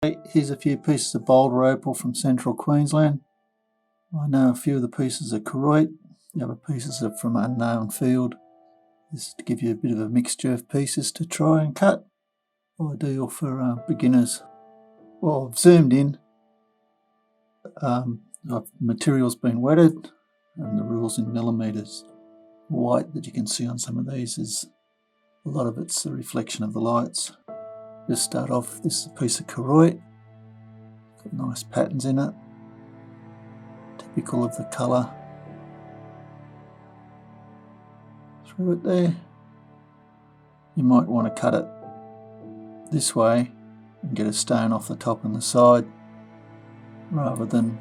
Here's a few pieces of Boulder Opal from central Queensland. I know a few of the pieces are Koroit, the other pieces are from unknown field. This is to give you a bit of a mixture of pieces to try and cut. Ideal for beginners. Well, I've zoomed in. Material's been wetted and the rule's in millimetres. White that you can see on some of these is a lot of it's the reflection of the lights. Just start off, this is a piece of Koroit. Got nice patterns in it. Typical of the colour. Through it there. You might want to cut it this way and get a stone off the top and the side rather than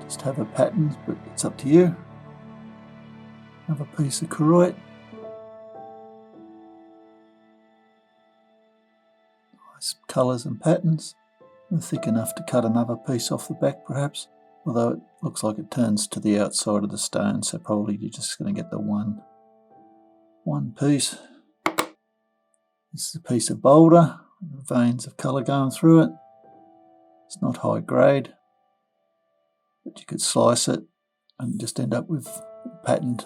just have a pattern, but it's up to you. Another piece of Koroit. Nice colours and patterns. They're thick enough to cut another piece off the back perhaps, although it looks like it turns to the outside of the stone, so probably you're just going to get the one piece. This is a piece of boulder, veins of colour going through it. It's not high grade, but you could slice it and just end up with patterned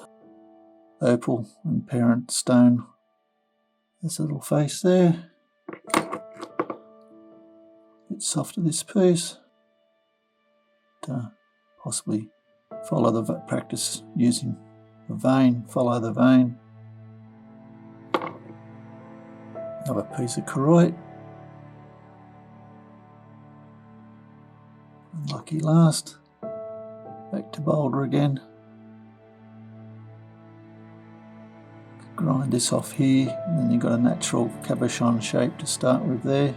opal and parent stone. There's a little face there. Bit softer this piece. Possibly follow the practice using the vein, follow the vein. Another piece of Koroit. Lucky last. Back to boulder again. Grind this off here, and then you've got a natural cabochon shape to start with there.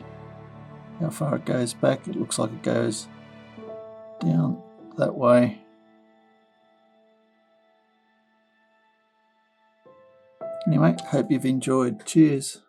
How far it goes back, it looks like it goes down that way. Anyway, hope you've enjoyed. Cheers.